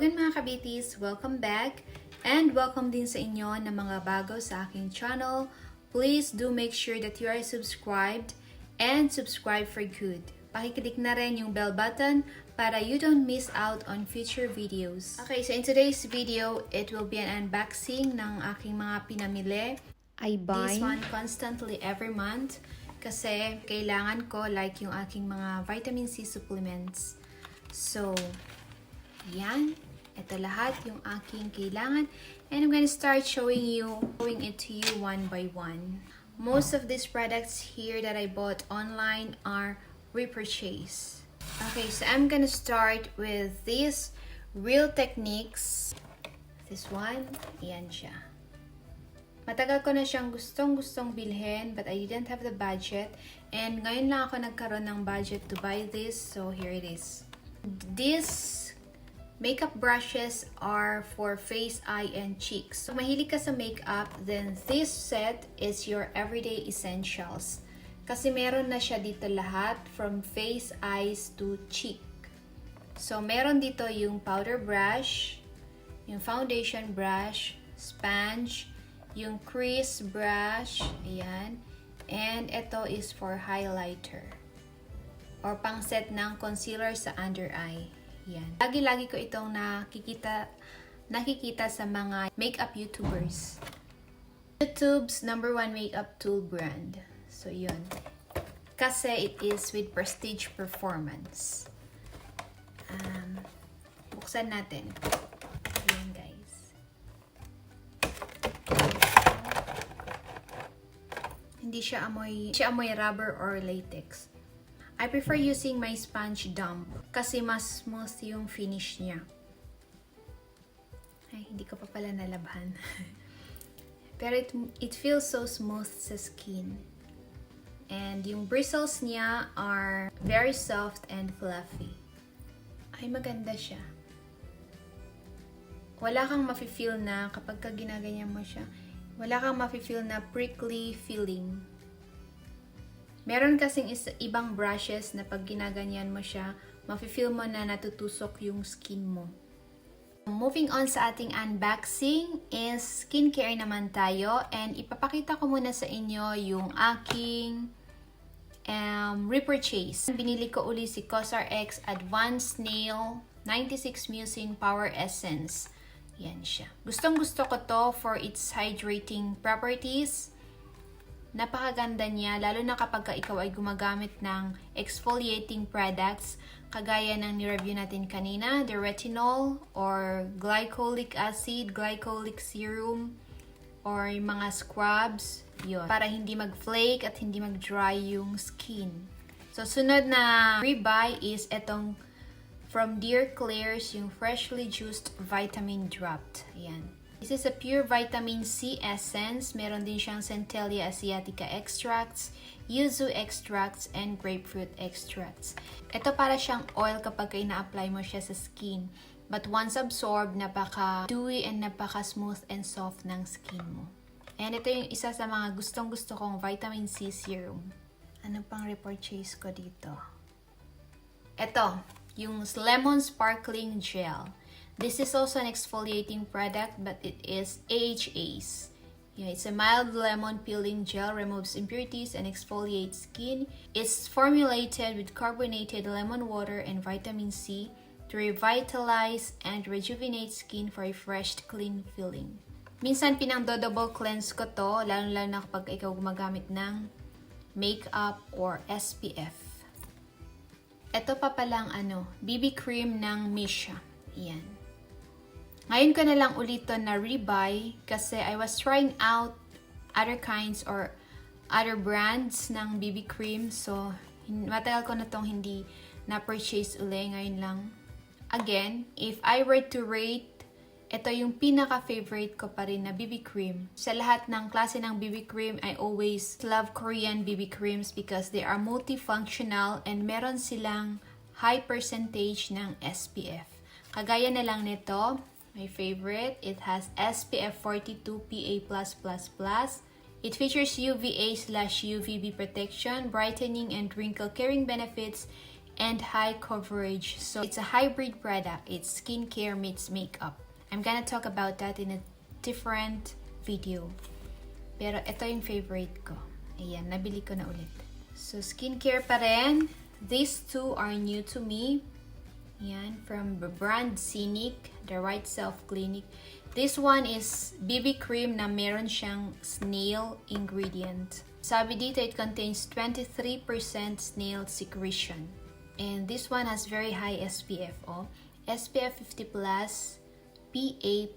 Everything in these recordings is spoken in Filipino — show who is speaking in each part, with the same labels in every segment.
Speaker 1: again mga kabitis, welcome back and welcome din sa inyo na mga bago sa aking channel. Please do make sure that you are subscribed and subscribe for good. Pakiclick na rin yung bell button para you don't miss out on future videos. Okay, so in today's video, it will be an unboxing ng aking mga pinamili. I buy this one constantly every month kasi kailangan ko like yung aking mga vitamin C supplements. So, yan. Ito lahat yung aking kailangan. And I'm gonna start showing it to you one by one. Most of these products here that I bought online are repurchase. Okay, so I'm gonna start with these Real Techniques. This one, yan siya. Matagal ko na siyang gustong bilhin, but I didn't have the budget. And ngayon lang ako nagkaroon ng budget to buy this, so here it is. These makeup brushes are for face, eye, and cheeks. So, mahilig ka sa makeup, then this set is your everyday essentials. Kasi meron na siya dito lahat from face, eyes, to cheek. So, meron dito yung powder brush, yung foundation brush, sponge, yung crease brush, ayan. And ito is for highlighter. Or pang set ng concealer sa under eye. Yan. Lagi-lagi ko itong nakikita sa mga makeup YouTubers. YouTube's #1 makeup tool brand. So, yun. Kasi it is with prestige performance. Buksan natin. Ayan, guys. Hindi siya amoy rubber or latex. I prefer using my sponge dump kasi mas smooth yung finish niya. Ay, hindi ko pa pala nalabhan. Pero it feels so smooth sa skin. And yung bristles niya are very soft and fluffy. Ay, maganda siya. Wala kang mafe-feel na kapag ginaganyan mo siya, wala kang mafe-feel na prickly feeling. Meron kasing ibang brushes na pag ginaganyan mo siya, mafe-feel mo na natutusok yung skin mo. Moving on sa ating unboxing is skincare naman tayo. And ipapakita ko muna sa inyo yung aking repurchase. Binili ko uli si CosRX Advanced Nail 96 Mucin Power Essence. Yan siya. Gustong-gusto ko to for its hydrating properties. Napakaganda niya, lalo na kapag ikaw ay gumagamit ng exfoliating products, kagaya ng ni-review natin kanina, the retinol, or glycolic acid, glycolic serum, or mga scrubs, yun. Para hindi mag-flake at hindi mag-dry yung skin. So, sunod na rebuy is etong from Dear Klairs, yung freshly juiced vitamin dropped. Ayan. This is a pure vitamin C essence. Meron din siyang Centella asiatica extracts, yuzu extracts, and grapefruit extracts. Ito para siyang oil kapag ina-apply mo siya sa skin. But once absorbed, napaka-dewy and napaka-smooth and soft ng skin mo. And ito yung isa sa mga gustong-gusto kong vitamin C serum. Ano pang repurchase ko dito? Ito, yung Lemon Sparkling Gel. This is also an exfoliating product, but it is AHA's. Yeah, it's a mild lemon peeling gel, removes impurities and exfoliates skin. It's formulated with carbonated lemon water and vitamin C to revitalize and rejuvenate skin for a fresh, clean feeling. Minsan pinang-double cleanse ko to, lalo na kapag ikaw gumagamit ng makeup or SPF. Ito pa palang BB cream ng Misha. Yan. Ngayon ko na lang ulit to na rebuy kasi I was trying out other kinds or other brands ng BB cream. So, matagal ko na tong hindi na-purchase uli. Ngayon lang. Again, if I were to rate, ito yung pinaka-favorite ko pa rin na BB cream. Sa lahat ng klase ng BB cream, I always love Korean BB creams because they are multifunctional and meron silang high percentage ng SPF. Kagaya na lang nito, my favorite, it has SPF 42 PA+++. It features UVA/UVB protection, brightening and wrinkle curing benefits, and high coverage. So it's a hybrid product. It's skincare meets makeup. I'm gonna talk about that in a different video. Pero ito yung favorite ko. Ayan, nabili ko na ulit. So skincare pa rin. These two are new to me. Yan, from the brand Scenic, the Right Self Clinic. This one is BB cream na meron siyang snail ingredient. Sabi dito, it contains 23% snail secretion. And this one has very high SPF. Oh. SPF 50+, PA+++,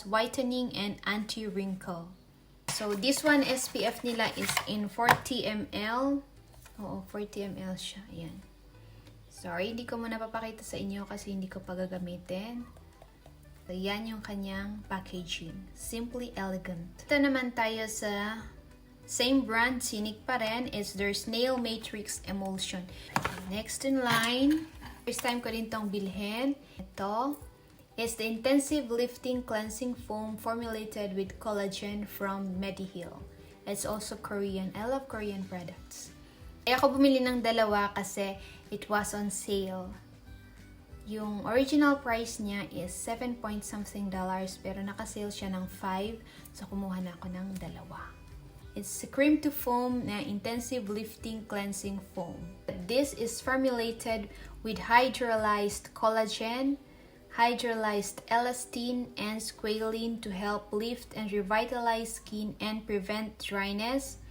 Speaker 1: whitening and anti-wrinkle. So this one SPF nila is in 40 ml. Oo, 40 ml siya. Ayan. Sorry, hindi ko muna papakita sa inyo kasi hindi ko pa gagamitin. So, yan yung kanyang packaging. Simply elegant. Ito naman tayo sa same brand, Scenic pa rin. It's their Snail Matrix Emulsion. Next in line, first time ko din tong bilhin. Ito is the Intensive Lifting Cleansing Foam formulated with collagen from Mediheal. It's also Korean. I love Korean products. Ako bumili ng dalawa kasi it was on sale. Yung original price niya is $7 point something pero naka-sale siya ng 5. So kumuha na ako ng dalawa. It's a cream to foam na intensive lifting cleansing foam. This is formulated with hydrolyzed collagen, hydrolyzed elastin, and squalene to help lift and revitalize skin and prevent dryness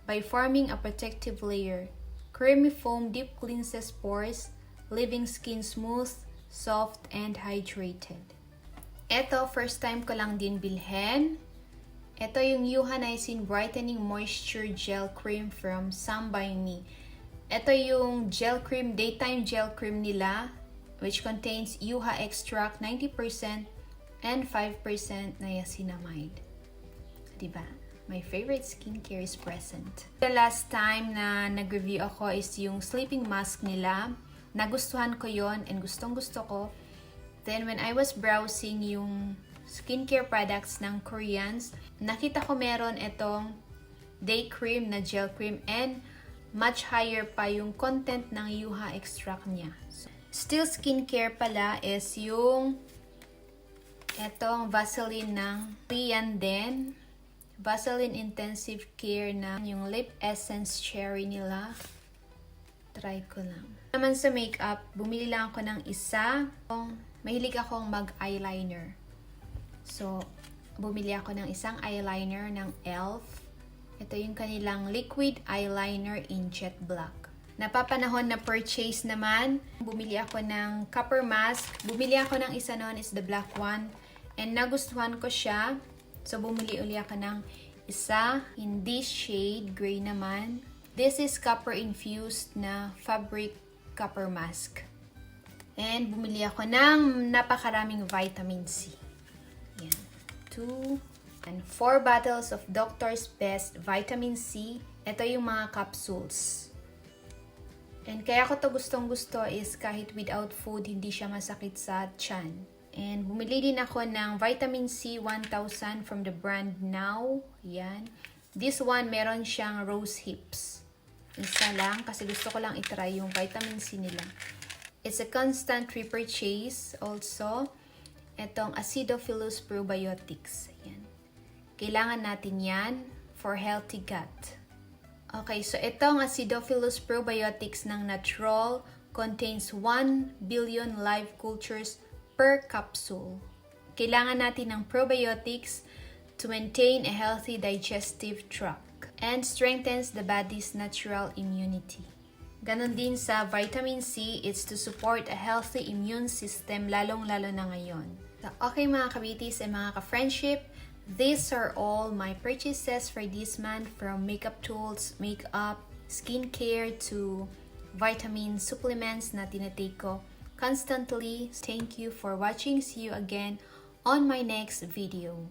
Speaker 1: by forming a protective layer. Creamy foam deep cleanses pores, leaving skin smooth, soft, and hydrated. Ito, first time ko lang din bilhin. Ito yung Euhanizing Brightening Moisture Gel Cream from Some by Me. Ito yung gel cream, daytime gel cream nila, which contains Euha extract 90% and 5% niacinamide. Diba? My favorite skincare is present. The last time na nag-review ako is yung sleeping mask nila. Nagustuhan ko yon and gustong-gusto ko. Then when I was browsing yung skincare products ng Koreans, nakita ko meron itong day cream na gel cream and much higher pa yung content ng Euha extract niya. So, still skincare pala is yung etong Vaseline ng Korean din. Vaseline Intensive Care na yung lip essence cherry nila. Try ko lang. Naman sa makeup, bumili lang ako ng isa. Mahilig akong mag-eyeliner. So, bumili ako ng isang eyeliner ng e.l.f. Ito yung kanilang liquid eyeliner in jet black. Napapanahon na purchase naman. Bumili ako ng copper mask. Bumili ako ng isa noon is the black one. And nagustuhan ko siya. So, bumili uli ako ng isa in this shade, gray naman. This is copper-infused na fabric copper mask. And bumili ako ng napakaraming vitamin C. Yan. 2 and 4 bottles of Doctor's Best Vitamin C. Ito yung mga capsules. And kaya ko to gustong-gusto is kahit without food, hindi siya masakit sa tiyan. And bumili din ako ng Vitamin C 1000 from the brand Now. Yan. This one, meron siyang rose hips. Isa lang kasi gusto ko lang itry yung vitamin C nila. It's a constant repurchase also. Itong Acidophilus Probiotics. Yan. Kailangan natin yan for healthy gut. Okay, so itong Acidophilus Probiotics ng Natural contains 1 billion live cultures per capsule. Kailangan natin ng probiotics to maintain a healthy digestive tract and strengthens the body's natural immunity. Ganon din sa vitamin C, it's to support a healthy immune system, lalong-lalo na ngayon. So, okay mga kabitis and mga ka-friendship, these are all my purchases for this month, from makeup tools, makeup, skincare to vitamin supplements na tinatake ko constantly. Thank you for watching. See you again on my next video.